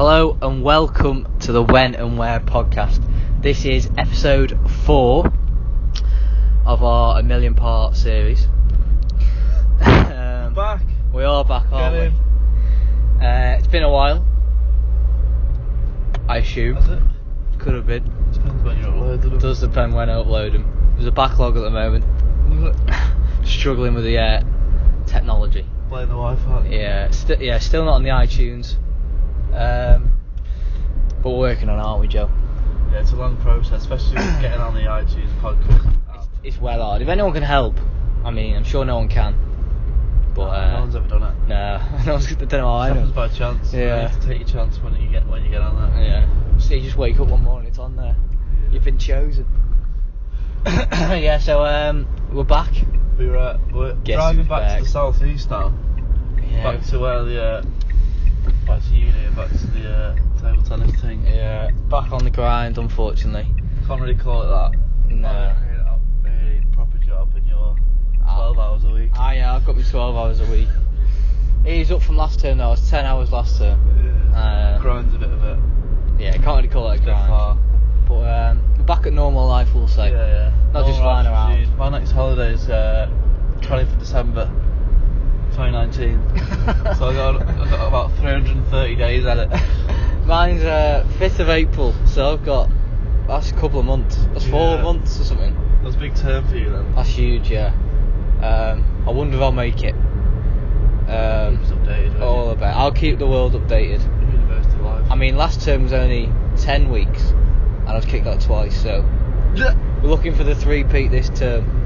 Hello and welcome to the When and Where podcast. This is episode 4 of our A Million Part series. Back. We are back, aren't we? It's been a while, I assume. Has it? Could have been. Depends when you upload them. Does depend when I upload them. There's a backlog at the moment. Struggling with the technology. Playing the Wi-Fi. Yeah, still not on the iTunes. But we're working on it, aren't we, Joe? Yeah, it's a long process, especially with getting on the iTunes podcast. It's well hard. If anyone can help, I mean, I'm sure no one can. But no one's ever done it. No, no one's. I don't know how I know. Happens by chance. Yeah. You have to take your chance when you get on there. Yeah. So you just wake up one morning, it's on there. Yeah. You've been chosen. Yeah. So we're back. We're Guess driving who's back back? to the southeast now. Yeah. Back to where back to uni, back to the table tennis thing. Yeah. Back on the grind, unfortunately. Can't really call it that. No. A proper job, and you're 12 hours a week. Yeah, I've got me 12 hours a week. He's up from last term though. I was 10 hours last term. Yeah. Grind's a bit of it. Yeah, can't really call it a grind. Far. But we're back at normal life, we'll say. Yeah. Not just flying around. My next holiday is 20th of December 2019. So I got about 330 days at it. Mine's 5th of April, so that's a couple of months. That's 4 months or something. That's a big term for you then. That's huge, yeah. I wonder if I'll make it. It's updated. All about. I'll keep the world updated. University life. I mean, last term was only 10 weeks, and I was kicked out twice, so we're looking for the 3-peat this term.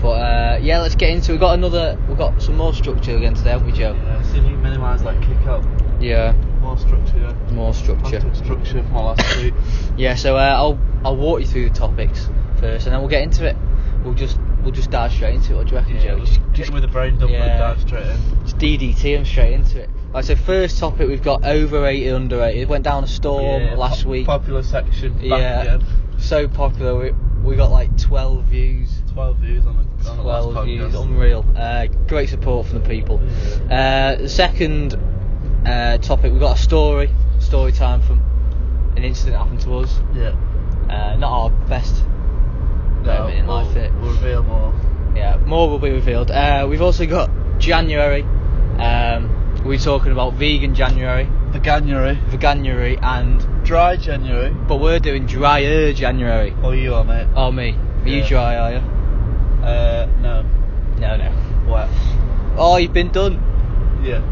But yeah, let's get into it. We've got some more structure again today, haven't we, Joe? Yeah, see if you can minimise that kick out. Yeah. More structure, yeah. More structure. Structure from last week. Yeah, so I'll walk you through the topics first, and then we'll get into it. We'll just dive straight into it. What do you reckon, Joe? Just with the brain dump and dive straight in. Just DDT them straight into it. Right, so first topic we've got overrated, underrated. Went down a storm last week. Popular section. Back again. So popular. We got like 12 views. 12 views on the last 12 views, podcast. unreal. Great support from the people. The second topic, we've got a story time from an incident that happened to us. Yeah. Not our best moment in life. We'll reveal more. Yeah, more will be revealed. We've also got January. We're talking about vegan January, Veganuary, and dry January. But we're doing drier January. Oh, you are, mate. Oh, me. Are you dry, are you? No. No. Wet. Oh, you've been done. Yeah.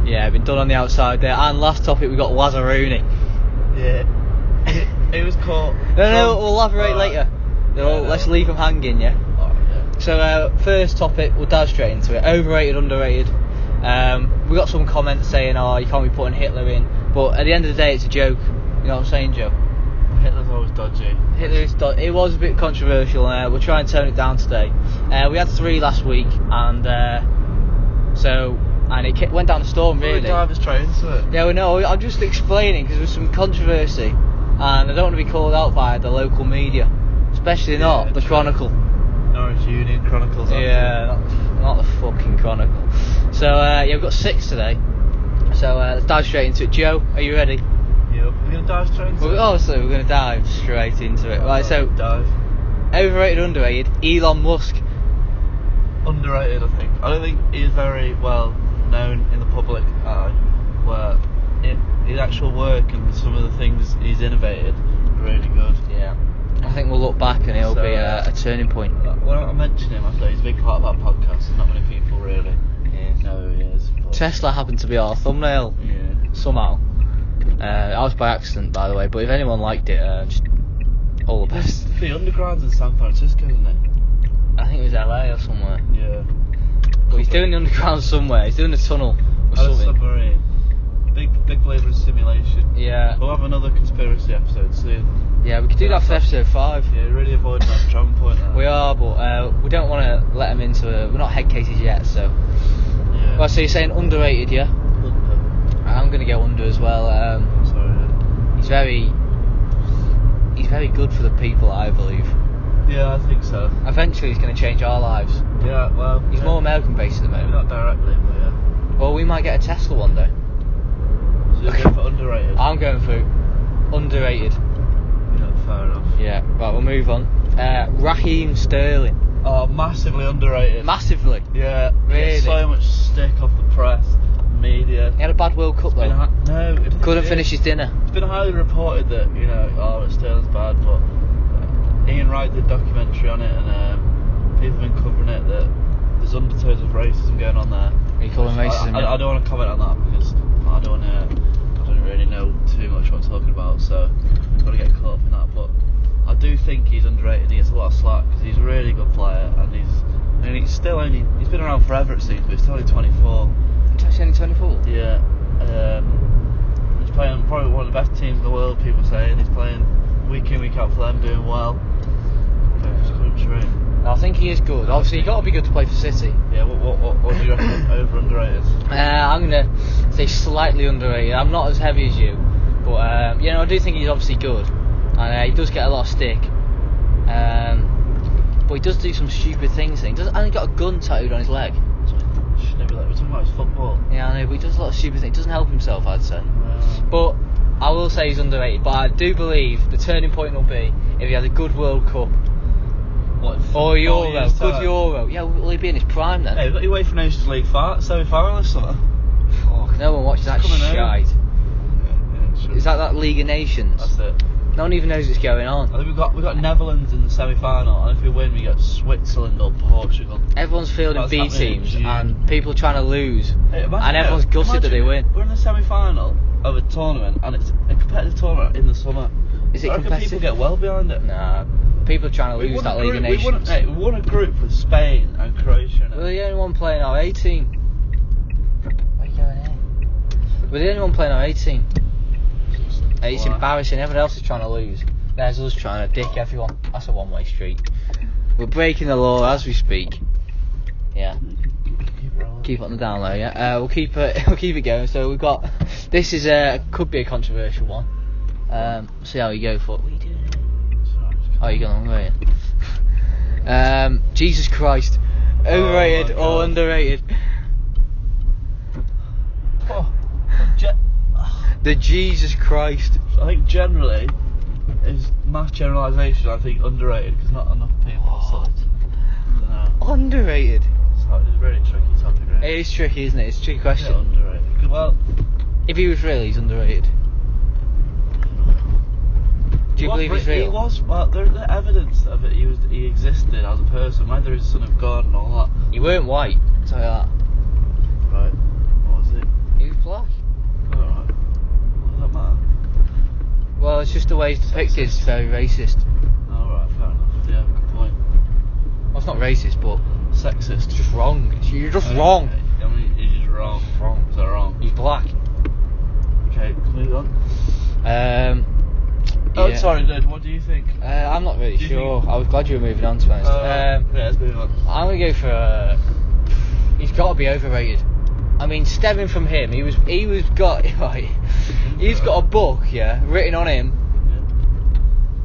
Yeah, I've been done on the outside there. And last topic, we got Wazza Rooney. Yeah. He was caught. No, we'll elaborate later. Let's leave him hanging, yeah? Oh, yeah. So, first topic, we'll dive straight into it. Overrated, underrated. We got some comments saying, you can't be putting Hitler in. But at the end of the day, it's a joke. You know what I'm saying, Joe? Hitler's always dodgy. It was a bit controversial, and we'll try and tone it down today. We had 3 last week, and it went down a storm, really. We'll dive straight into it. Yeah, no, I'm just explaining because there's some controversy, and I don't want to be called out by the local media, especially not the Chronicle. Norwich Union Chronicles. Yeah, not the fucking Chronicle. So we've got 6 today. So let's dive straight into it. Joe, are you ready? Yeah, we're going to dive straight into it. So we're going to dive straight into it. Right, so dive. Overrated, underrated. Elon Musk. Underrated, I think. I don't think he's very well known in the public eye. Where his actual work and some of the things he's innovated are really good. Yeah. I think we'll look back and it'll be a turning point. When I mention him, I say he's a big part of our podcast, and not many people really know who he is. But Tesla happened to be our thumbnail somehow. I was by accident, by the way, but if anyone liked it, just all the best. The underground's in San Francisco, isn't it? I think it was LA or somewhere. Yeah. But he's doing the underground somewhere. He's doing a tunnel or something. Submarine. Big believer in simulation. Yeah. We'll have another conspiracy episode soon. Yeah, we could do that for episode 5. Yeah, really avoiding that strong point there. We are, but we don't want to let him into we're not head cases yet, so. Yeah. Well, so you're saying underrated, yeah? Under. I'm going to go under as well. Sorry. He's very good for the people, I believe. Yeah, I think so. Eventually he's going to change our lives. Yeah, well... He's more American based at the moment. Not directly, but yeah. Well, we might get a Tesla one day. So you're going for underrated? underrated. Yeah, fair enough. Yeah, right, we'll move on. Raheem Sterling. Oh, massively underrated. Massively. Yeah, he Really? gets so much stick off the press, media. He had a bad World Cup though. No, it didn't. Couldn't finish his dinner. It's been highly reported that, Sterling's bad, but Ian Wright did a documentary on it, and people have been covering it that there's undertones of racism going on there. Are you calling racism? I don't want to comment on that because I don't really know too much what I'm talking about, so I've got to get caught up in that. But I do think he's underrated. He gets a lot of slack because he's a really good player, and he's been around forever it seems, but he's still only 24. He's actually only 24. Yeah. He's playing probably one of the best teams in the world, people say, and he's playing week in, week out for them, doing well. For his country. I think he is good. Obviously, you've got to be good to play for City. Yeah, what do you reckon? Over, underrated? I'm going to say slightly underrated. I'm not as heavy as you, but I do think he's obviously good, and he does get a lot of stick. But he does do some stupid things. And he got a gun tattooed on his leg. We're talking about his football. Yeah, I know, but he does a lot of stupid things. He doesn't help himself, I'd say. But I will say he's underrated. But I do believe the turning point will be if he has a good World Cup. What, or a Euro, good time? Euro. Yeah, will he be in his prime then? Hey, we've got your UEFA Nations League semi-final this summer. Fuck, no one watches that shite. Yeah, sure. Is that League of Nations? That's it. No one even knows what's going on. I think we've got Netherlands in the semi-final, and if we win, we get Switzerland or Portugal. Everyone's fielding That's B teams, and people trying to lose, hey, and everyone's gutted that they win. We're in the semi-final of a tournament, and it's a competitive tournament in the summer. Is it I reckon competitive? people get well behind it. Nah, people are trying to lose that League of Nations. We won a group with Spain and Croatia. And We're the only one playing our A team. Where are you going here? We're the only one playing our A team. It's embarrassing. Everyone else is trying to lose. There's us trying to dick everyone. That's a one-way street. We're breaking the law as we speak. Yeah. Keep it on the down low. Yeah. We'll keep it going. So we've got. This is could be a controversial one. See how you go for it. What are you doing here? Oh, you're going the wrong way. Jesus Christ. Overrated or underrated? The Jesus Christ. I think generally, is mass generalisation. I think underrated because not enough people saw it. I don't know. Underrated. It's a really tricky topic. Right? It is tricky, isn't it? It's a tricky question. Yeah, underrated. Well, if he was real, he's underrated. Do you believe he's real? He was. Well, there's the evidence of it. He existed as a person, whether he's the son of God and all that. He weren't white. I'll tell you that. Right. What was he? He was black. Alright. What does that matter? Well, it's just the way he's depicted. It's very racist. Alright, fair enough. Yeah, good point. Well, it's not racist, but Sexist. it's just wrong. You're just wrong. I mean, he's just wrong. Wrong. Is that wrong? He's black. Okay, let's move on. Oh, Yeah. sorry, Ned. What do you think? I'm not really Do you sure. think- I was glad you were moving on to be honest. Yeah, let's move on. I'm gonna go for. He's got to be overrated. I mean, stemming from him, he's got a book, yeah, written on him, Yeah.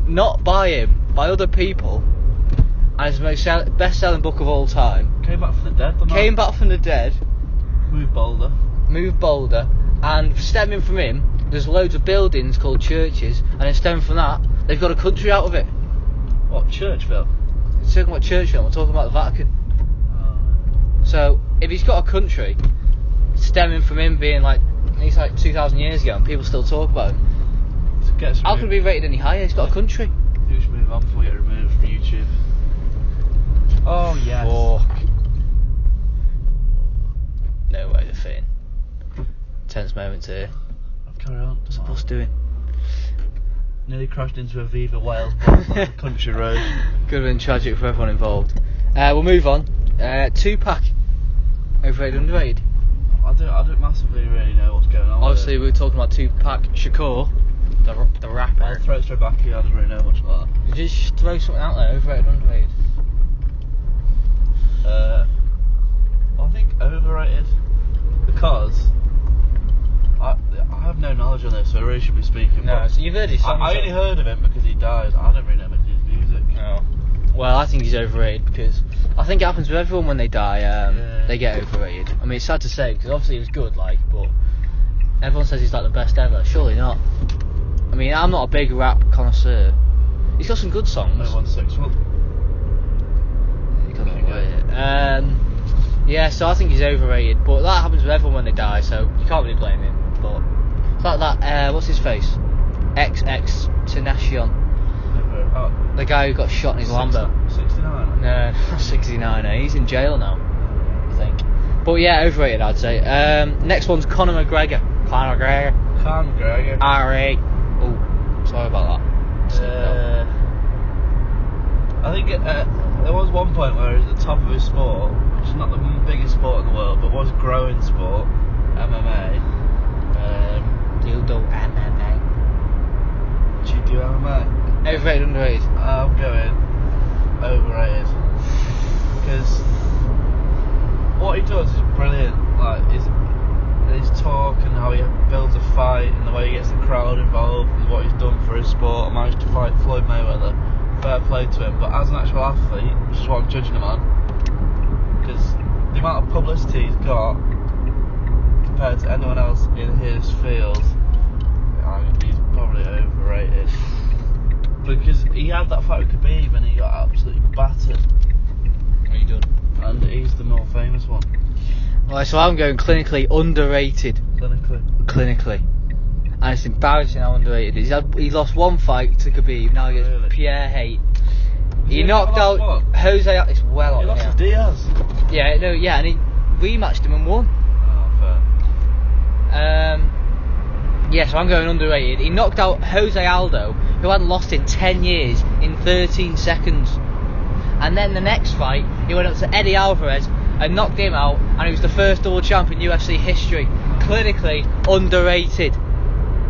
not by him, by other people, and it's the most best-selling book of all time. Came back from the dead. Came back from the dead, Move Boulder. moved Boulder, and stemming from him, there's loads of buildings called churches, and then stemming from that, they've got a country out of it. What, Churchville? We're talking about Churchill, we're talking about the Vatican. So, if he's got a country, stemming from him being he's 2,000 years ago, and people still talk about him, how could he be rated any higher? He's got a country. We should move on before we get removed from YouTube. Oh, yes. Fuck. No way to fit in. Tense moments here. Carry on. What's the bus doing? Nearly crashed into a Viva Wales country road. Could have been tragic for everyone involved. We'll move on. Tupac. Overrated, underrated? I don't massively really know what's going on. Obviously, we were talking about Tupac Shakur, the rapper. I'll throw it straight back here. I don't really know much about that. Just throw something out there. Overrated, underrated? I think overrated because I have no knowledge on this, so I really should be speaking. No, so you've heard his songs. I only heard of him because he died. I don't really know much of his music. Oh. Well, I think he's overrated because I think it happens with everyone when they die. Yeah. They get overrated. I mean, it's sad to say because obviously he was good, but everyone says he's the best ever. Surely not. I mean, I'm not a big rap connoisseur. He's got some good songs. 0161. You can't yeah, so I think he's overrated, but that happens with everyone when they die, so you can't really blame him. But it's like that, what's his face? XX Tenacion. The guy who got shot in his Lambo. 69? No, not 69, he's in jail now, I think. But yeah, overrated, I'd say. Next one's Conor McGregor. Conor McGregor. R.A. Oh, sorry about that. I think there was one point where he was at the top of his sport, which is not the biggest sport in the world, but was a growing sport, MMA. Dildo MMA. Do you do MMA? Overrated, underrated? I'm going overrated. Because what he does is brilliant. Like his talk and how he builds a fight and the way he gets the crowd involved and what he's done for his sport and managed to fight Floyd Mayweather. Fair play to him, but as an actual athlete, which is what I'm judging him on, because the amount of publicity he's got compared to anyone else in his field, he's probably overrated. Because he had that fight with Khabib and he got absolutely battered. What are you doing? And he's the more famous one. Right, so I'm going clinically underrated. Clinically. And it's embarrassing how underrated he is. He lost one fight to Khabib, now he gets Really? Pierre Hate. He he knocked out one? Jose. It's well He on lost here. to Diaz. Yeah, no, yeah, and he rematched him and won. Oh, fair. Yeah, so I'm going underrated. He knocked out Jose Aldo, who hadn't lost in 10 years, in 13 seconds. And then the next fight, he went up to Eddie Alvarez and knocked him out, and he was the first double champ in UFC history. Clinically underrated.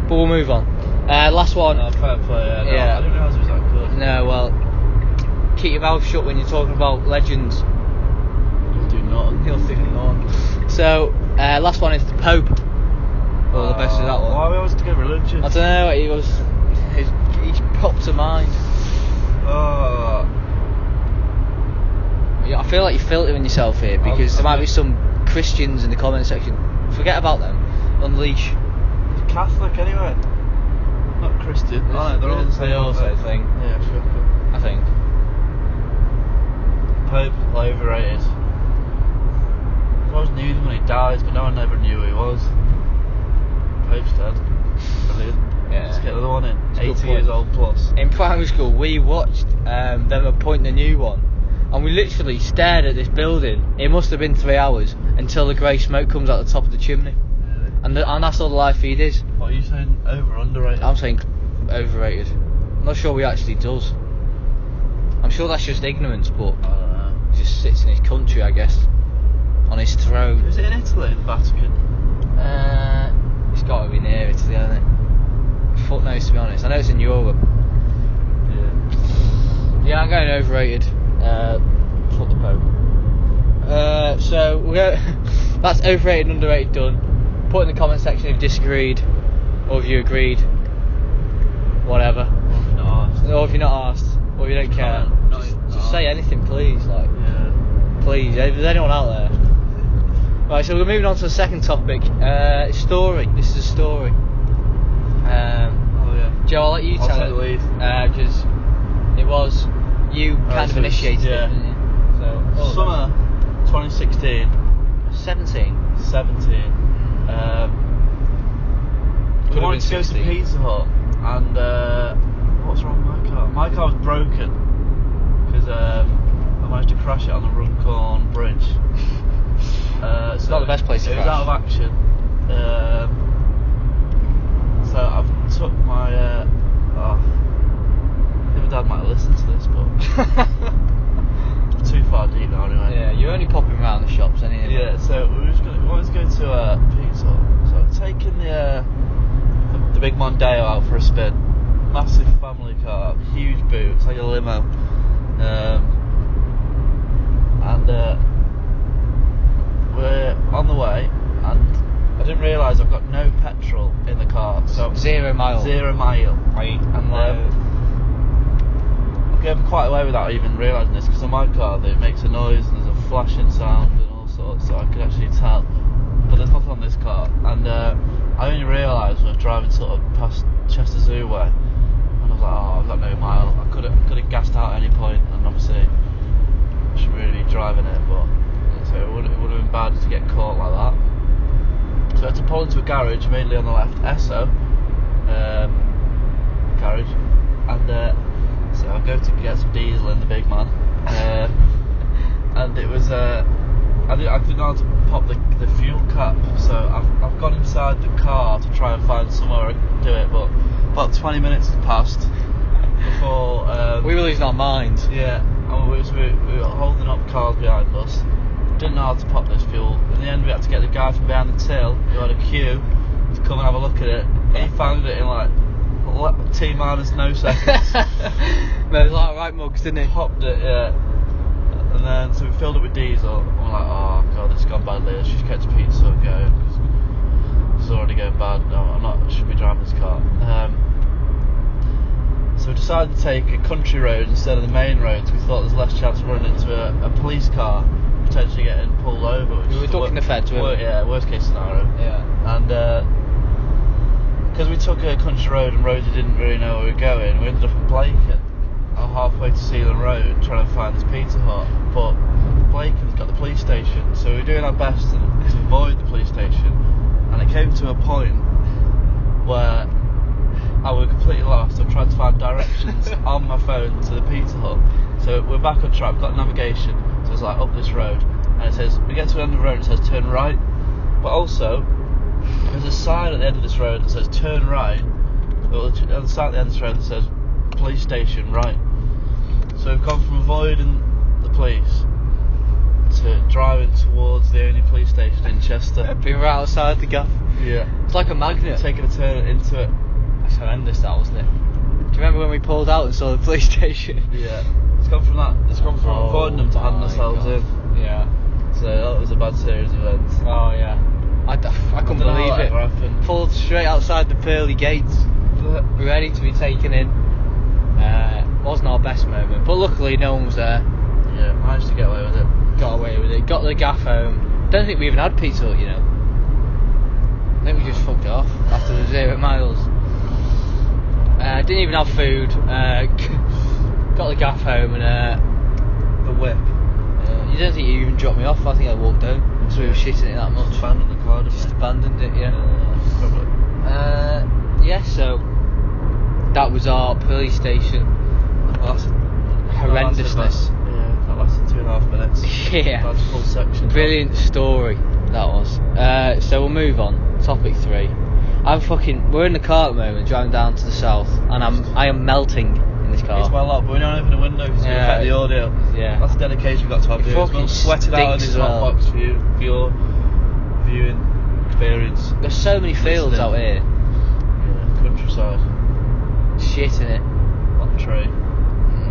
But we'll move on. Last one. Oh, fair play, yeah. No, Yeah. I didn't realise he was that good. No, well, keep your mouth shut when you're talking about legends. He'll do nothing. He'll do none. So, last one is the Pope. Well, the best of that one. Why are we always to get religious? I don't know, he popped to mind. Oh. Yeah, I feel like you're filtering yourself here because there might be some Christians in the comment section. Forget about them. Unleash. He's Catholic anyway. Not Christian. Oh, no, they're all the same. They all say thing. Yeah, sure. I think. Pope overrated. There was news when he died, but no one ever knew who he was. Pope's dead. Brilliant. Yeah. Let's get another one in. It's a good 80 years point. old plus. In primary school, we watched them appoint a new one, and we literally stared at this building. It must have been 3 hours until the grey smoke comes out the top of the chimney, and that's all the live feed is. What are you saying? Over, underrated? I'm saying overrated. I'm not sure he actually does. I'm sure that's just ignorance, but I don't know. he just sits in his country, I guess, on his throne. Is it in Italy, the Vatican? It's got to be near Italy, hasn't it? Fuck knows, to be honest. I know it's in Europe. Yeah, I'm going overrated. Fuck the Pope. So we'll go. That's overrated and underrated done. Put in the comment section if you disagreed or if you agreed. Whatever. Or if you're not asked, or if you don't care. Just say anything, please. Like, please. If there's anyone out there. Right, so we're moving on to the second topic. Story. This is a story. Joe, I'll let you tell take the lead. because it was you kind of initiated it, didn't you? So Summer 2016. 17. We wanted to go to Pizza Hut, and what's wrong with my car? My car was broken because I managed to crash it on the Runcorn Bridge. It's not the best place to crash. It crash. was out of action. So I took my. I think my dad might listen to this, but too far deep now anyway. Yeah, you're only popping around the shops anyway. Yeah, so we wanted to go to Pizza Hut. So I've taken the big Mondeo out for a spin. Massive family car, huge boot, it's like a limo. And we're on the way, and I didn't realise I've got no petrol in the car. So 0 mile. 0 mile. Right. And I gave quite away without even realising this, because on my car it makes a noise and there's a flashing sound and all sorts, so I could actually tell. But there's nothing on this car, and I only realised when I was driving sort of past Chester Zoo way, and I was like, oh, I've got no mile. I could have gassed out at any point, and obviously I shouldn't really be driving it, but so it would have been bad to get caught like that. So I had to pull into a garage, mainly on the left, Esso garage, and so I go to get some diesel in the big man, and it was I didn't know how to pop the fuel cap, so I've gone inside the car to try and find somewhere I can do it, but about 20 minutes had passed before we were losing our minds. Yeah, and we were holding up cars behind us. Didn't know how to pop this fuel. In the end, we had to get the guy from behind the till who had a queue to come and have a look at it. He found it in like T minus no seconds. But it was like right mugs, didn't he? Popped it, yeah. And then so we filled it with diesel. And we're like, oh god, this has gone badly. Let's just catch pizza and go. It's already going bad. No, I should be driving this car. So we decided to take a country road instead of the main roads. We thought there's less chance of running into a police car, potentially getting pulled over. Which we were ducking the feds, weren't we? Yeah, worst case scenario. Yeah. And because we took a country road and roads we didn't really know where we were going, we ended up in Blacon, halfway to Sealand Road, trying to find this Pizza Hut. But Blaken's got the police station, so we were doing our best to avoid the police station. And it came to a point where I was completely lost. I tried to find directions on my phone to the Pizza Hut. So we're back on track, we've got navigation, so it's like up this road. And it says, we get to the end of the road, it says turn right. But also, there's a sign at the end of this road that says turn right. Well, on the side at the end of this road that says police station right. So we've gone from avoiding the police to driving towards the only police station in Chester. Being right outside the gaff. Yeah. It's like a magnet. Taking a turn into it. That's horrendous, that, wasn't it? Do you remember when we pulled out and saw the police station? Yeah. It's gone from that. It's gone from avoiding them to handing ourselves in. Yeah. So that was a bad series of events. Oh yeah. I couldn't believe it. Pulled straight outside the pearly gates, ready to be taken in. Wasn't our best moment, but luckily no one was there. Yeah, managed to get away with it. Got away with it. Got the gaff home. Don't think we even had Pizza Hut, you know. I think we just fucked it off after the 0 miles. Didn't even have food. Got the gaff home and the whip. You don't think you even dropped me off? I think I walked home because we were shitting it that much. Just abandoned the car, didn't Just we? abandoned it, yeah. Probably. Yeah, so that was our police station. Horrendousness. That lasted 2.5 minutes. Yeah. That's full section. Brilliant story, that was. So we'll move on. Topic 3. We're in the car at the moment, driving down to the south, and I am melting in this car. It's well up, but we don't open the window because it's going to affect the audio. Yeah. That's the dedication we've got to have. It fucking we'll sweat it out in this hot box for your viewing experience. There's so many fields out here. Yeah, countryside. Shit in it. Hot tree.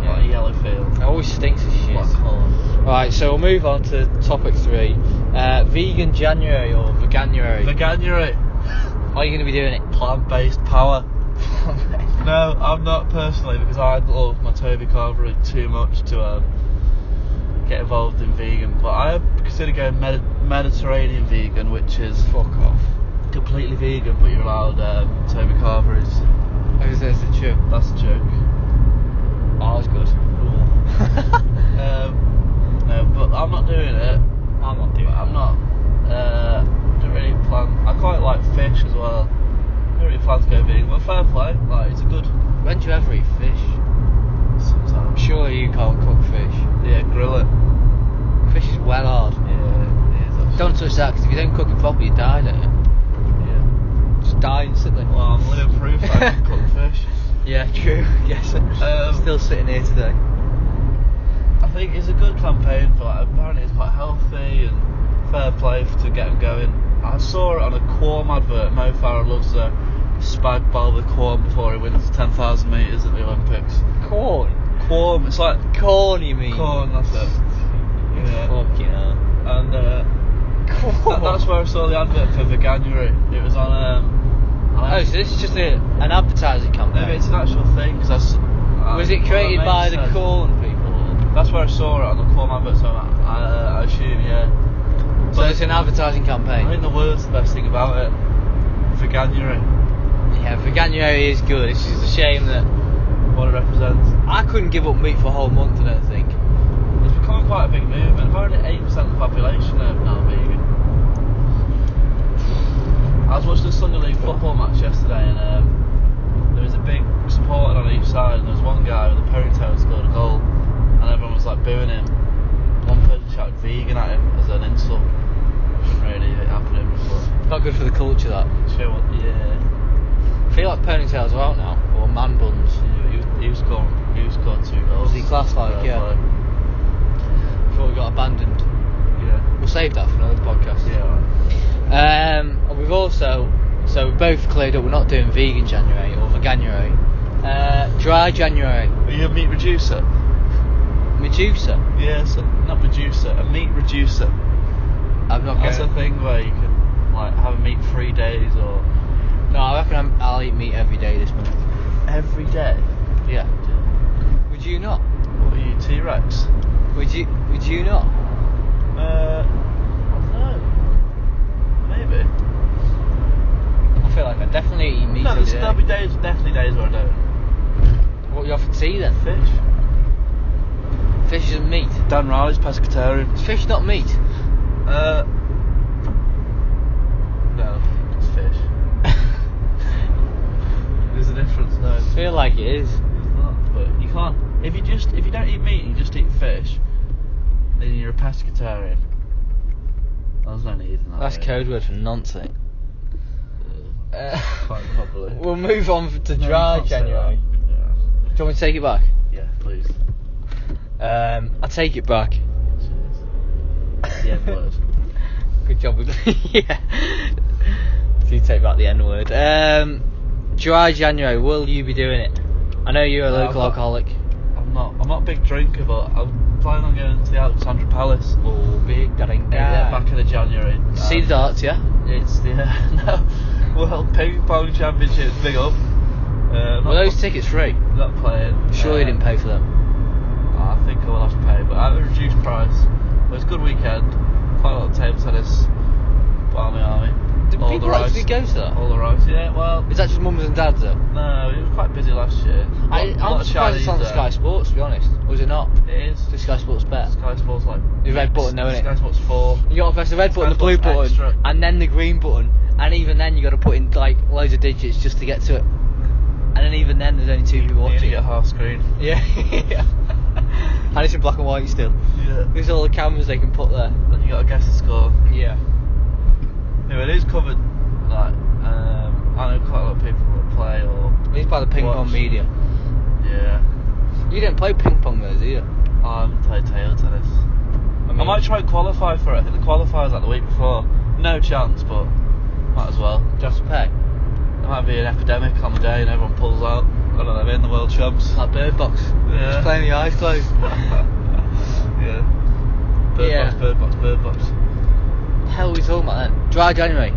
Yeah. Like a yellow field. It always stinks of shit. Like corn. Right, so we'll move on to topic 3. Vegan January or Veganuary. Veganuary. How are you going to be doing it? Plant-based power. No, I'm not personally, because I love my Toby Carvery too much to get involved in vegan. But I consider going Mediterranean vegan, which is Fuck off. completely vegan, but you're allowed Toby Carveries. Oh, is that the joke? That's a joke. Oh, that was good. No, but I'm not doing it. I'm not doing it. I'm not. Don't really plan. I quite like fish as well. Don't really plan to go vegan, but fair play. Like, it's a good. When do you ever eat fish? Sometimes. Surely you can't cook fish. Yeah, grill it. Fish is well hard. Yeah, it is. Actually. Don't touch that, because if you don't cook it properly, you die, don't you? Yeah. Just die instantly. Well, I'm living proof that I can cook fish. Yeah, true. Yes. Still sitting here today. I think it's a good campaign, but apparently it's quite healthy and fair play to get them going. I saw it on a Quorm advert. Mo Farah loves a spag bowl with Quorm before he wins 10,000 metres at the Olympics. Corn? Quorm, it's like Corn, you mean? corn, that's it. Yeah. Fucking hell. And that's where I saw the advert for Veganuary. It was on Oh, so this is just an advertising campaign? maybe it's an actual thing, because was it created by the corn people? That's where I saw it, on the Quorm advert, so I assume, yeah. So it's an advertising campaign? I think the word's the best thing about it. Veganuary. Yeah, Veganuary is good. It's just a shame that what it represents. I couldn't give up meat for a whole month, I don't think. It's becoming quite a big movement. Apparently 8% of the population are now vegan. I was watching the Sunday League football match yesterday, and there was a big supporter on each side, and there was one guy with a ponytail who scored a goal, and everyone was like booing him. One person shouted vegan at him as an insult. Shouldn't really happen to him, but Not good for the culture, that. yeah. I feel like ponytails are out now, or man buns. He scored 2 goals. Was he class like? Yeah. Before we got abandoned. Yeah. We'll save that for another podcast. Yeah. Right. And we've also, so we've both cleared up, we're not doing vegan January or Veganuary. Dry January. Are you a meat reducer? Medusa? Yeah, so not reducer, a meat reducer. I'm not That's a thing where you can like have a meat-free days or. No, I reckon I'll eat meat every day this month. Every day? Yeah. Would you not? What are you, T-Rex? Would you not? I don't know. Maybe. I feel like I definitely eat meat No, every day. there'll be definitely days where I don't. What you have for tea then? Fish. Fish isn't meat. Dan Riley's pescatarian. Is fish not meat? No, it's fish. There's a difference though. I feel like it is. It's not, but you can't. If you don't eat meat, you just eat fish, then you're a pescatarian. There's no need in that. That's really. code word for nonsense. Quite probably. We'll move on to No, dry you can't say January. that. Do you want me to take it back? Yeah, please. I take it back. The N word. Good job with yeah. Do you take back the N word? Dry January, will you be doing it? I know you're a No, local alcoholic. I'm not a big drinker, but I'm planning on going to the Alexandra Palace. Oh, big drinker. Yeah, back in the January. See the darts, yeah? It's the World Ping Pong Championships. Big up. Were those tickets free? Not playing. Sure you didn't pay for them. I think I will have to pay, but at a reduced price. But it's a good weekend. Quite a lot of table tennis. Barmy Army. Did All people the rice. actually go to that? All the rice. Yeah, well. Is that just mums and dads though? No, it was quite busy last year. I'm surprised it's on Sky Sports, to be honest. Or is it not? It is. The Sky Sports bet. Sky Sports like. The red button, though, innit? Sky Sports 4. You got to press the red button, the blue Sports button, Extra. and then the green button, and even then you got to put in like loads of digits just to get to it. And then even then there's only 2 people You need to watching. get a half screen. Yeah. And it's in black and white still. Yeah. There's all the cameras they can put there. Then you got to guess the score. Yeah. Anyway, it is covered. Like, I know quite a lot of people that play or. It's by the ping watch. pong media. Yeah. You don't play ping pong though, do you? I haven't played table tennis. I might try and qualify for it. I think the qualifier's like the week before. No chance, but might as well. Just to pay. There might be an epidemic on the day and everyone pulls out. I don't know, they're in the World Champs. Like Bird Box. Yeah. Just playing the eyes closed. Yeah. Bird box. The hell are we talking about then? Dry January.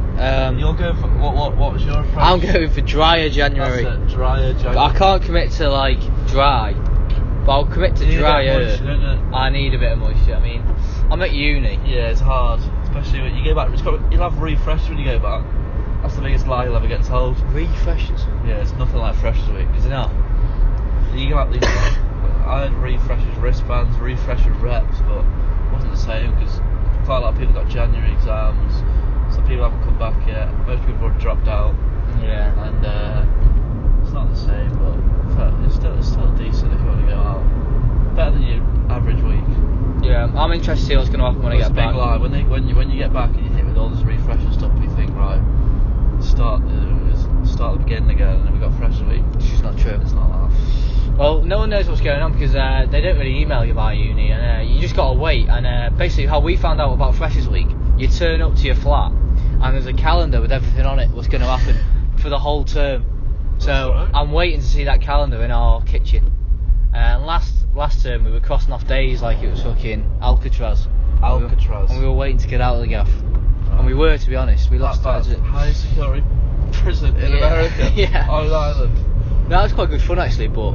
You're going for what was your approach? I'm going for drier January. That's it, drier January. But I can't commit to like dry, but I'll commit to You need a bit of drier. moisture, don't you? I need a bit of moisture. I mean, I'm at uni. Yeah, it's hard, especially when you go back. You'll have refresh when you go back. That's the biggest lie you'll ever get told. Refreshers. Yeah, it's nothing like Freshers Week. Is it not? You go out these. I had refreshers wristbands, refresher reps, but it wasn't the same because quite a lot of people got January exams. Some people haven't come back yet. Most people have already dropped out. Yeah. And it's not the same, but it's still decent if you want to go out. Better than your average week. Yeah, I'm interested to see what's going to happen when I It's get a big back. lie. When you get back and you hit with all this refresher stuff, you think right, start the beginning again, and then we got Freshers Week. It's just not true. It's not that. Well, no one knows what's going on because they don't really email you by uni, and you just got to wait. And basically, how we found out about Freshers Week, you turn up to your flat, and there's a calendar with everything on it, what's going to happen for the whole term. So right. I'm waiting to see that calendar in our kitchen. And last term we were crossing off days like it was fucking Alcatraz. Alcatraz. And we were waiting to get out of the gaff. Right. And we were, to be honest. We lost That's it. high security prison in Yeah. America. Yeah. On an island. That was quite good fun actually, but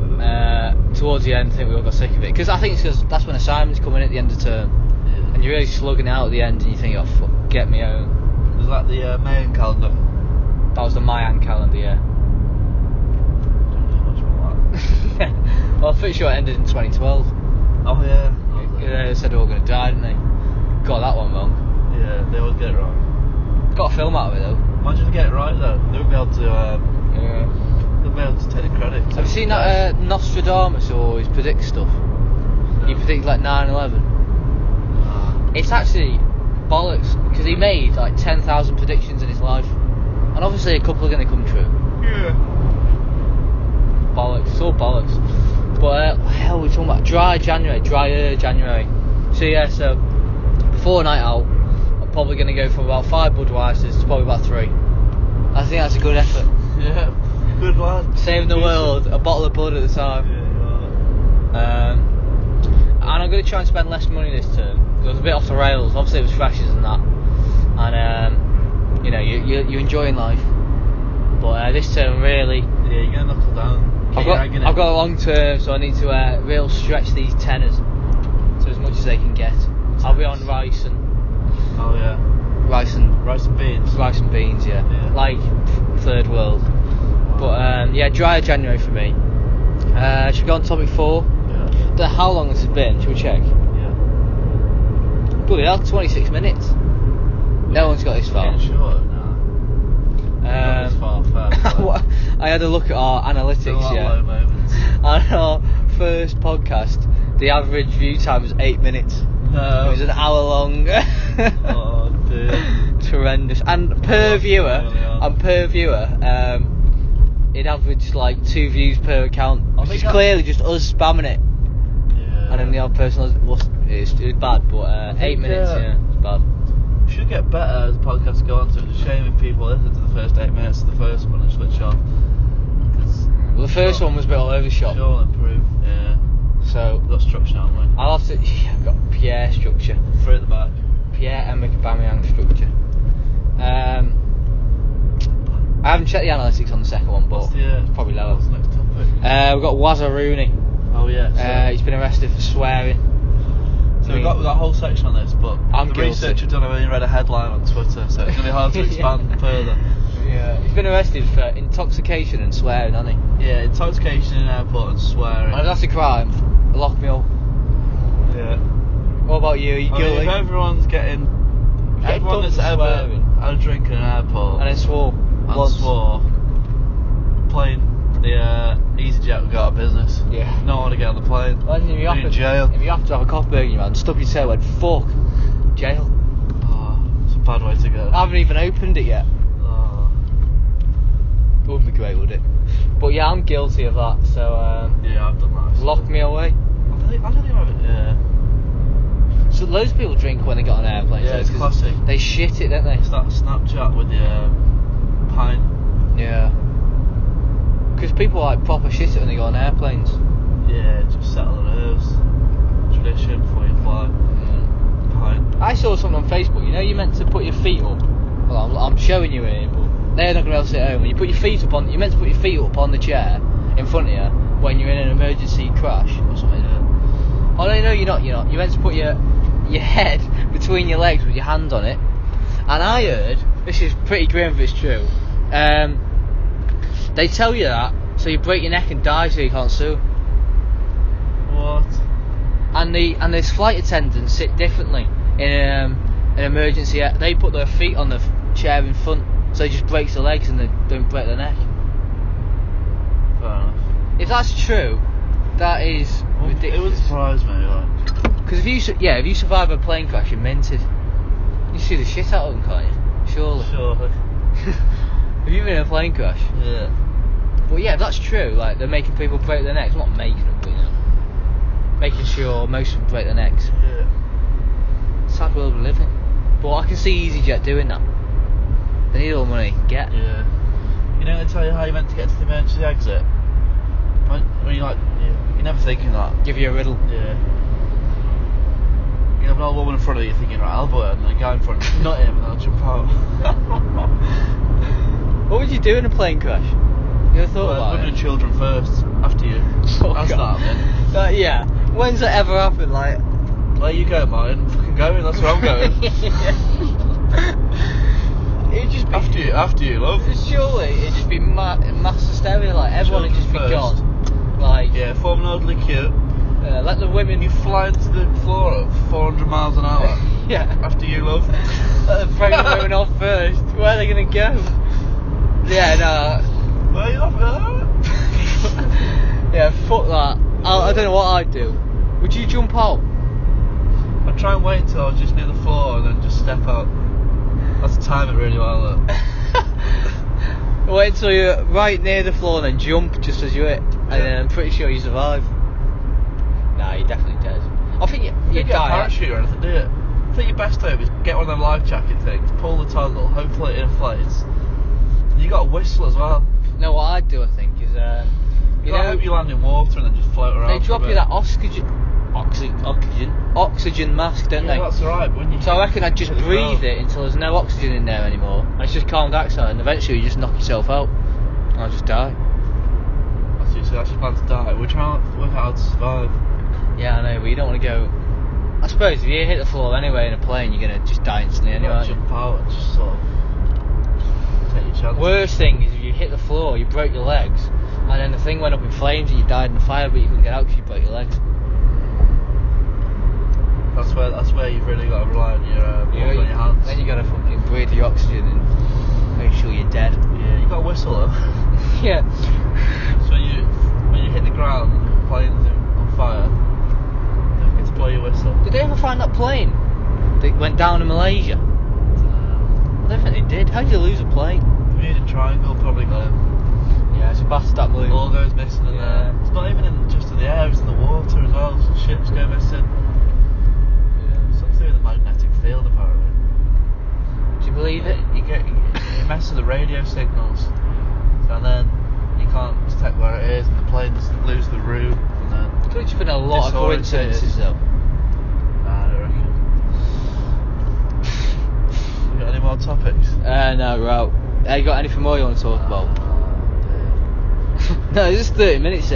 towards the end I think we all got sick of it. Because I think it's because that's when assignments come in at the end of term. Yeah. And you're really slugging out at the end and you think, oh fuck, get me home. Was that the Mayan calendar? That was the Mayan calendar, yeah. pretty sure it ended in 2012. Oh yeah. Yeah, they said they were going to die, didn't they? Got that one wrong. Yeah, they always get it wrong. Got a film out of it though. Imagine they get it right though. They wouldn't be able to. Yeah. They'll be able to take the credit. Have you seen that Nostradamus who always predicts stuff? He predicted like 9/11. It's actually bollocks because he made like 10,000 predictions in his life, and obviously a couple are going to come true. Yeah. Bollocks, it's all bollocks. But hell, we're talking about drier January. So yeah, so before a night out, I'm probably going to go from about 5 Budweisers to probably about 3. I think that's a good effort. Yeah, good lad. Saving the world, a bottle of Bud at the time. Yeah, and I'm going to try and spend less money this term. It was a bit off the rails. Obviously, it was Freshers and that, and you know, you're enjoying life. But this term really, yeah, you're gonna knuckle down. I've got a long term, so I need to real stretch these tenors to as much as they can get. I'll be on rice and rice and beans, yeah. Like third world. Wow. But yeah, drier January for me. Should we go on topic 4? Yeah. Don't know how long this has been. Should we check? Bloody hell, 26 minutes. No one's got this far. Getting short now. Not this far, fair. I had a look at our analytics, low moments. On our first podcast, the average view time was 8 minutes. No. It was an hour long. Oh dear. It's horrendous. And per viewer, it averaged like 2 views per account, which is clearly just us spamming it. Yeah. And then the odd person was bad, but 8 minutes, yeah, it's bad. We should get better as podcasts go on, so it's a shame if people listen to the first 8 minutes of the first one and switch off. Well, the first one was a bit all over the shop. Sure, will improve, yeah. So, We've got structure, haven't we? I'll have to. I've got Pierre structure. 3 at the back. Pierre-Emerick Aubameyang structure. I haven't checked the analytics on the second one, but it's probably lower. What's the next topic? We've got Wazza Rooney. Oh yeah. He's been arrested for swearing. So we've got a whole section on this, but I'm the guilty. research I've done, I've only read a headline on Twitter, so it's going to be hard to expand further. Yeah. He's been arrested for intoxication and swearing, hasn't he? Yeah, intoxication in an airport and swearing. And if that's a crime, lock me up. Yeah. What about you? Are you guilty? If everyone's everyone that's ever had a drink in an airport and then swore. Plane the EasyJet would go out of business. Yeah. No one to get on the plane. Well, You're in jail. If you have to have a cough burger, man, stub your toe and fuck. Jail. Oh, it's a bad way to go. I haven't even opened it yet. Oh. It wouldn't be great, would it? But yeah, I'm guilty of that, so Yeah, I've done that. lock me away. I don't think I've ever. Yeah. So loads of people drink when they get on airplanes. Yeah, it's classic. They shit it, don't they? It's that Snapchat with the pint. Yeah. Because people like proper shit it when they go on airplanes. Yeah, just settle the nerves. Tradition before you fly. Pint. I saw something on Facebook. You know, you're meant to put your feet up. Well, I'm showing you here, but they're not going to be able to sit at home. When you put your feet up on, you're meant to put your feet up on the chair in front of you when you're in an emergency crash or something. Yeah. Oh no, you're not. You're meant to put your head between your legs with your hand on it. And I heard, this is pretty grim if it's true, they tell you that so you break your neck and die so you can't sue. What? And the flight attendants sit differently in an emergency. They put their feet on the chair in front so it just breaks the legs and they don't break their neck. Fair enough. If that's true, that is ridiculous. It would surprise me, like. Because if you survive a plane crash, you're minted. You see the shit out of them, can't you? Surely. Have you been in a plane crash? Yeah. But yeah, if that's true, like they're making people break their necks. Not making them, but you know, making sure most of them break their necks. Yeah. Sad world we live in. But I can see EasyJet doing that. They need all the money they can get. Yeah. You know, they tell you how you're meant to get to the emergency exit. When you you're never thinking that. Give you a riddle. Yeah. You have an old woman in front of you thinking, right, I'll go and the guy in front, not him, and I'll jump out. What would you do in a plane crash? You ever thought about women it? and children first, after you. Oh, That's God. not happening. Yeah. When's that ever happened? Like, where you go, Martin? Fucking going. That's where I'm going. It'd just be after you, love. Surely it'd just be mass hysteria. Like everyone would just be gone. Like, Yeah, form an orderly queue. let the women. You fly into the floor at 400 miles an hour. Yeah. After you, love. Let the pregnant women off first. Where are they gonna go? Yeah, no. Where are you off at? Yeah, fuck that. I don't know what I'd do. Would you jump out? I'd try and wait until I was just near the floor and then just step out. That's time it really well, look. Wait until you're right near the floor and then jump just as you hit. And then I'm pretty sure you survive. Nah, you're definitely dead. I think you You don't get a die. parachute or anything, do you? I think your best hope is get one of them life jacket things, pull the toggle, hopefully it inflates. You got a whistle as well. No, what I'd do, I think, is I hope you land in water and then just float around. they for a drop you bit. that oxygen mask, don't Yeah, they? that's alright, but when you So I reckon I'd just hit the breathe ground- it until there's no oxygen in there anymore. And it's just carbon dioxide, and eventually you just knock yourself out. And I'll just die. So that's your plan to die. We're trying to work out how to survive. Yeah, I know, but you don't want to go. I suppose if you hit the floor anyway in a plane, you're gonna just die instantly You anyway. gotta jump out and just sort of take your chance. Worst thing is if you hit the floor, you broke your legs, and then the thing went up in flames and you died in the fire, but you couldn't get out because you broke your legs. That's where you've really got to rely on your on your hands. Then you gotta fucking breathe the oxygen and make sure you're dead. Yeah, you got a whistle though. Yeah. So when you hit the ground, and the plane's on fire, don't forget to blow your whistle. Did they ever find that plane that went down in Malaysia? I don't think they did. How did you lose a plane? Bermuda Triangle probably got him. Yeah, it's a bastard that move. All goes missing in there. It's not even just in the air; it's in the water as well. Some ships go missing. Something to do with the magnetic field, apparently. Do you believe it? You mess with the radio signals, and then you can't detect where it is, and the planes lose the route, and then. Could have just been a lot of coincidences though. Nah, I don't reckon. You got any more topics? No, right. You got anything more you want to talk about? No, it's just 30 minutes.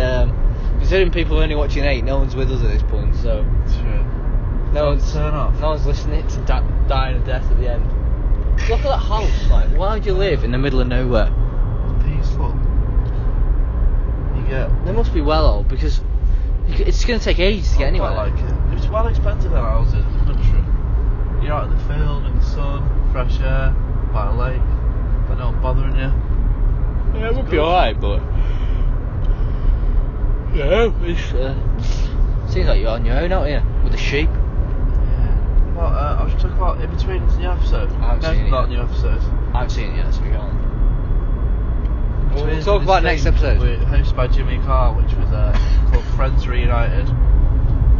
Considering people are only watching 8, no one's with us at this point, so True. no one's turn off. No one's listening to dying of death at the end. Look at that house. Like, why would you live in the middle of nowhere? Peaceful. You get. They must be well old because it's going to take ages to get anywhere. I quite like it. It's well expensive in houses in the country. You're out in the field, in the sun, fresh air, by a lake. They're not bothering you. Yeah, it would be alright, but yeah, it's seems like you're on your own out here with the sheep. Yeah. Well, I was talking about in between the new episode. I haven't seen it Not yet. new episode. I haven't seen it yet, so we go on. We'll Between talk this about next thing episode. Hosted by Jimmy Carr, which was called Friends Reunited,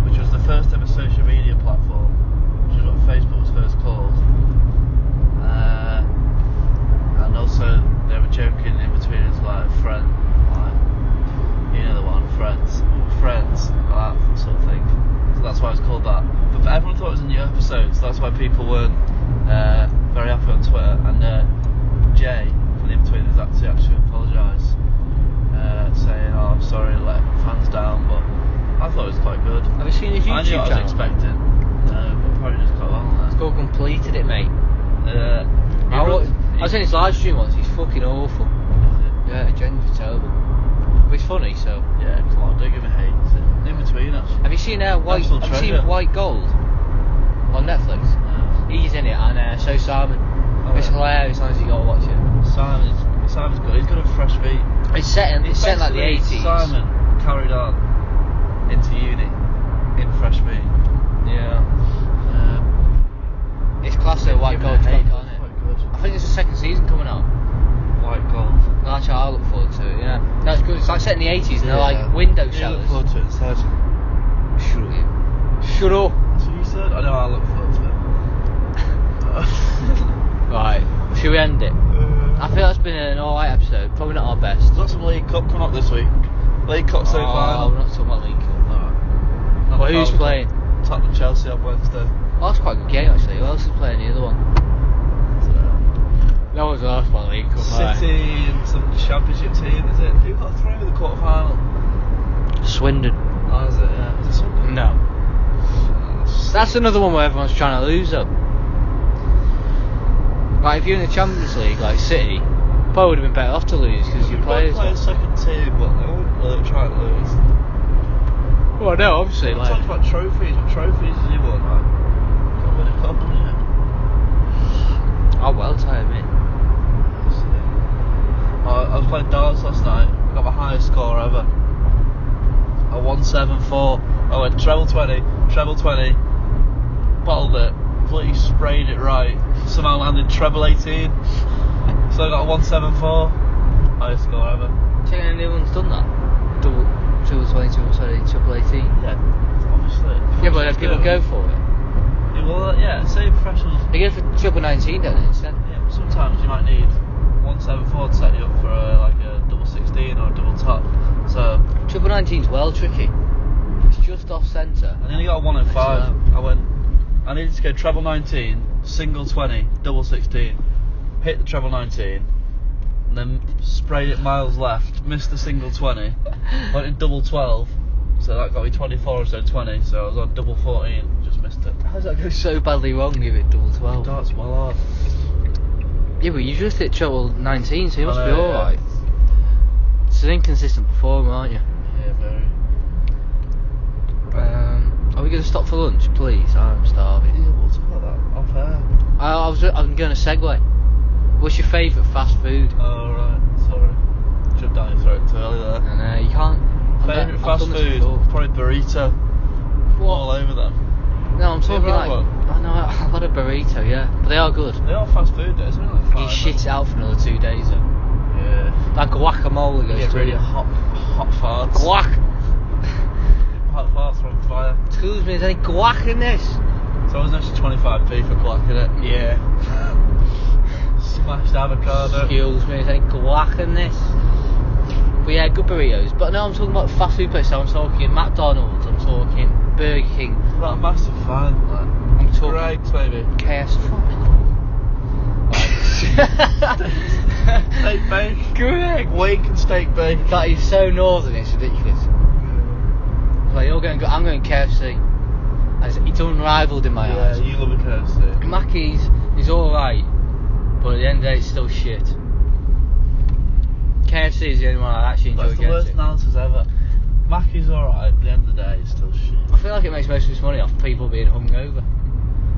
which was the first ever social media platform, which is what Facebook was first called. And also they were joking in between as like friend, like you know the one, friends, like that sort of thing. So that's why it's called that. But everyone thought it was a new episode, so that's why people weren't very happy on Twitter. And Jay from the In-Betweeners actually apologised, saying, "Oh, I'm sorry, let fans down," but I thought it was quite good. Have you seen his I knew YouTube what I channel? was expecting, but probably just got on It's there. called Completed It, mate. I was in his live stream once. He's fucking awful. Yeah, genuinely terrible. But he's funny, so. Yeah, come on, don't give me hate. It's in between us. Have you seen White? National Have you treasure. seen White Gold on Netflix? He's in it, and so Simon. It's hilarious. Honestly, you gotta watch it. Simon's good. He's got a fresh beat. It's set in like the Basically, 80s. Simon carried on into uni in fresh beat. Yeah. It's class though. White Gold. Hey, Quite on it. quite good. I think there's a second season coming out. White Gold. That's how I look forward to it. Yeah. No, it's good. It's like set in the 80s, and they're like window You sellers. look forward to it instead. Shut up. Shut up. That's what you said? I know I look forward to it. Right. Should we end it? I feel that's been an alright episode. Probably not our best. We've got some League Cup coming up this week. League Cup semi-final. we're not talking about League Cup. Alright. Well, who's playing? Tottenham Chelsea on Wednesday. Oh, that's quite a good game actually. Who else is playing the other one? No one's asked about League Cup. City and some championship team, is it? Who got through in the quarter final? Swindon. Oh, is it? Yeah. Is it Sunday? No. That's another one where everyone's trying to lose up. Like if you're in the Champions League, like City, probably would have been better off to lose because your players. Playing second team, but they won't try and lose. Well, no, obviously, We talked about trophies. What trophies did you want? Like, can't win a cup, innit? I'll well tired, mate. I was playing darts last night. I got my highest score ever. A 174. I went treble 20, bottled it, completely sprayed it right. Somehow landed treble 18. So I got a 174. Highest score ever. Do you think anyone's done that? Double 20, triple 18? Yeah, obviously. Yeah, but then people go for it. Yeah, well, yeah, say professionals. They go for triple 19, don't they, instead? Yeah, but sometimes you might need 174 to set you up for like a double 16 or a double top. So Triple 19's well tricky. It's just off centre. I nearly got a 105. I needed to go treble 19, single 20, double 16, hit the treble 19, and then sprayed it miles left, missed the single 20, went in double 12, so that got me 24 instead of 20, so I was on double 14, just missed it. How does that go so badly wrong if it double 12? Darts well hard. Yeah, but you just hit triple 19, so you must I be know, alright. It's an inconsistent performer, aren't you? Yeah, very. Are we going to stop for lunch, please? I'm starving. Yeah, we'll talk about that off air. I'm going to segue. What's your favourite fast food? Oh, right, sorry. Jumped down your throat too early there. And you can't. Favourite fast food? Probably burrito. What? All over them. No, I'm talking Yeah, like. one. I know, I've had a burrito, yeah. But they are good. They are fast food though, it's only like 5. You shit it out for another 2 days, though. Yeah. Like guacamole goes Get through really you. hot farts. Guac! Hot farts from fire. Excuse me, is there any guac in this? So I was actually 25p for clacking it. Yeah. Smashed avocado. Excuse me, is there any guac in this? But yeah, good burritos. But no, I'm talking about fast food places. I'm talking McDonald's, I'm talking Burger King. I'm not a massive fan. Like, I'm talking Greg's maybe. KFC. Steak bake. Greg! Wake and steak bake. That is so northern, it's ridiculous. Like, you're going, I'm going KFC. And it's unrivaled in my eyes. Yeah, you love a KFC. Mackey's is alright, but at the end of the day, it's still shit. KFC is the only one I actually enjoy That's the worst getting. announcers ever. Mackey's alright, but at the end of the day, it's still shit. I feel like it makes most of its money off people being hungover.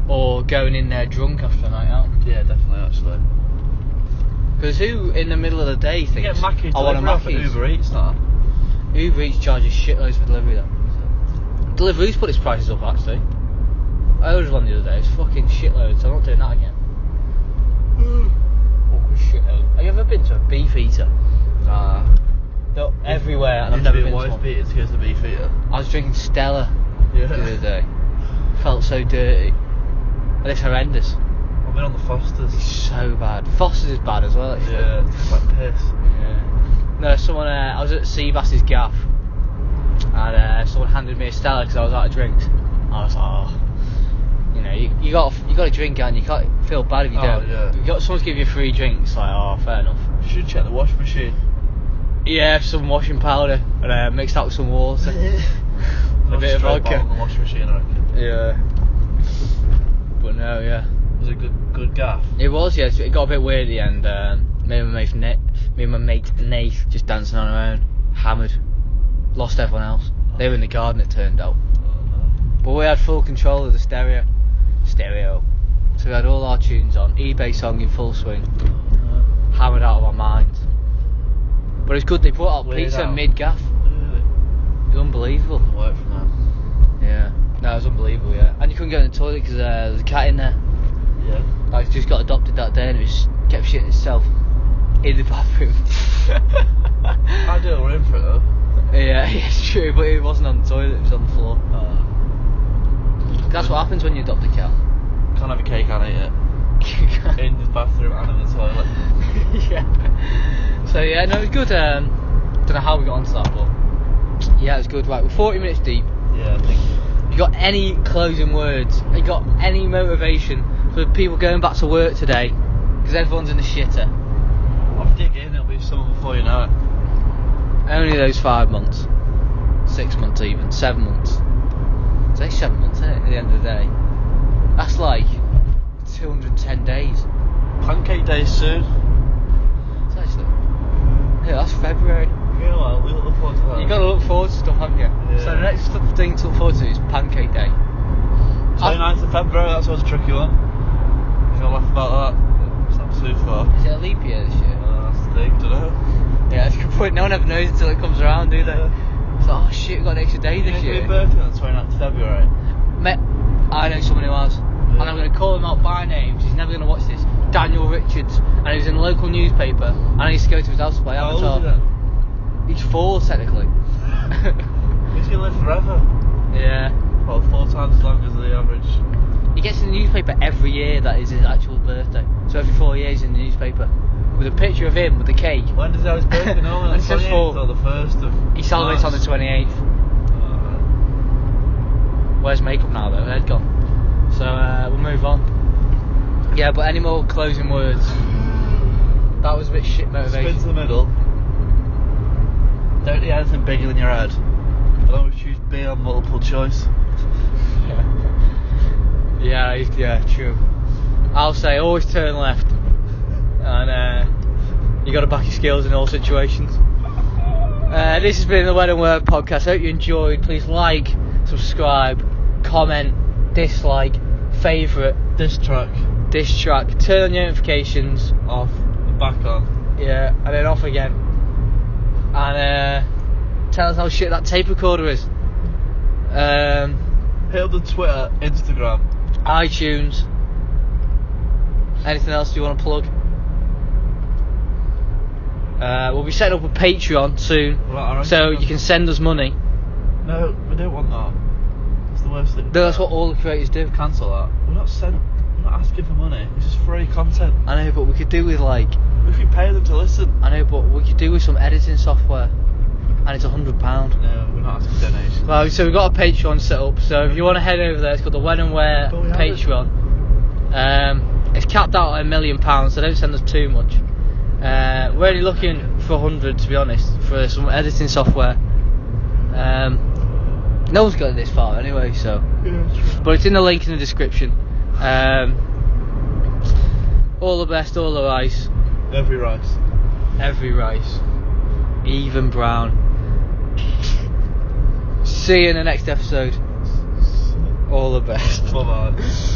Or going in there drunk after a night out. Yeah, definitely, actually. Because who in the middle of the day You thinks, get Mackey's I want a delivery off at Mackey's? Uber Eats now. Uber Eats charges shitloads for delivery though. Deliveroo's put its prices up actually. I ordered one the other day, it's fucking shitloads, so I'm not doing that again. Shitload. Have you ever been to a beef eater? Nah. They're everywhere and I've I've never been been to wife one. beater to go to the beef eater. I was drinking Stella Yeah. the other day. Felt so dirty. And it's horrendous. I've been on the Fosters. It's so bad. Foster's is bad as well actually. Yeah, it's like piss. Yeah. No, someone. I was at Seabass's gaff, and someone handed me a Stella because I was out of drinks. I was like, oh, you know, you got to drink and you can't feel bad if you don't. Yeah. You got someone to give you a free drink. It's like, oh, fair enough. You should check the wash machine. Yeah, some washing powder and mixed out with some water, and a bit of vodka. On the wash machine, I reckon. Yeah. But no, yeah. Was it good gaff? It was, yes. It got a bit weird at the end. Me and my mate Nate just dancing on our own, hammered, lost everyone else. They were in the garden, it turned out. Oh no. But we had full control of the stereo. So we had all our tunes on, eBay song in full swing, hammered out of our minds. But it's good, they brought out Weird pizza out. mid-gaff. Really? It was unbelievable. Work from that. Yeah. No, it was unbelievable, yeah. And you couldn't go in the toilet because there was a cat in there. Yeah. Like, it just got adopted that day and it was kept shitting itself in the bathroom. Ideal room for it though. Yeah, it's true, but it wasn't on the toilet, it was on the floor. That's what happens when you adopt a cat. Can't have a cake and eat it. In the bathroom and in the toilet. Yeah. So yeah, no, it was good. Don't know how we got onto that, but yeah, it was good. Right, we're 40 minutes deep. Yeah, I think. You got any closing words? You got any motivation for people going back to work today? Because everyone's in the shitter. I'll dig in, it'll be summer before you know it. Only those 5 months, 6 months, even 7 months. It's only 7 months, isn't it? At the end of the day, that's like 210 days. Pancake day soon. It's actually, yeah, that's February. Yeah, well, we look forward to that. You got to look forward to stuff, haven't you? Yeah. So the next thing to look forward to is Pancake Day. 29th of February, that's always a tricky one. You're gonna laugh about that. It's not too far. Is it a leap year this year? That's the thing, dunno. Yeah, that's a good point. No one ever knows until it comes around, do they? Yeah. It's like, oh shit, we've got an extra day this Your year. birthday on the 29th of February. I know someone who has. And I'm going to call him out by name because he's never going to watch this. Daniel Richards. And he was in a local newspaper. And I used to go to his house to play How old Avatar. is he then? He's 4, technically. He's gonna live forever. Yeah. Well, 4 times as long as the average. He gets in the newspaper every year that is his actual birthday. So every 4 years in the newspaper. With a picture of him with a cake. When does he have his birthday? No, on the And it says 28th for- or the 1st of He celebrates on the 28th. Where's makeup now though? Head gone. So we'll move on. Yeah, but any more closing words? That was a bit shit motivation. Spin to the middle. Don't eat anything bigger than your head. Don't always choose B on multiple choice. Yeah, true. I'll say always turn left. And you got to back your skills in all situations. This has been the When and Where podcast. I hope you enjoyed. Please like, subscribe, comment, dislike, favourite, This track diss track, turn on your notifications, off, back on. yeah, and then off again. And tell us how shit that tape recorder is. Hit up the Twitter, Instagram. iTunes. Anything else you want to plug? We'll be setting up a Patreon soon, Right, so you can send us money. No, we don't want that. It's the worst thing. That's what all the creators do. Cancel that. We're not asking for money. This is free content. I know, but we could do with like. If you pay them to listen. I know, but we could do with some editing software, and it's £100. No, we're not asking donations. Well, so we've got a Patreon set up. So if you want to head over there, it's called the When and Where But we have Patreon. It's capped out at £1 million, so don't send us too much. We're only looking for 100, to be honest, for some editing software. No one's got it this far anyway, so. Yeah, true. But it's in the link in the description. All the best, all the rice. Every rice. Every rice. Even brown. See you in the next episode. All the best. Bye bye.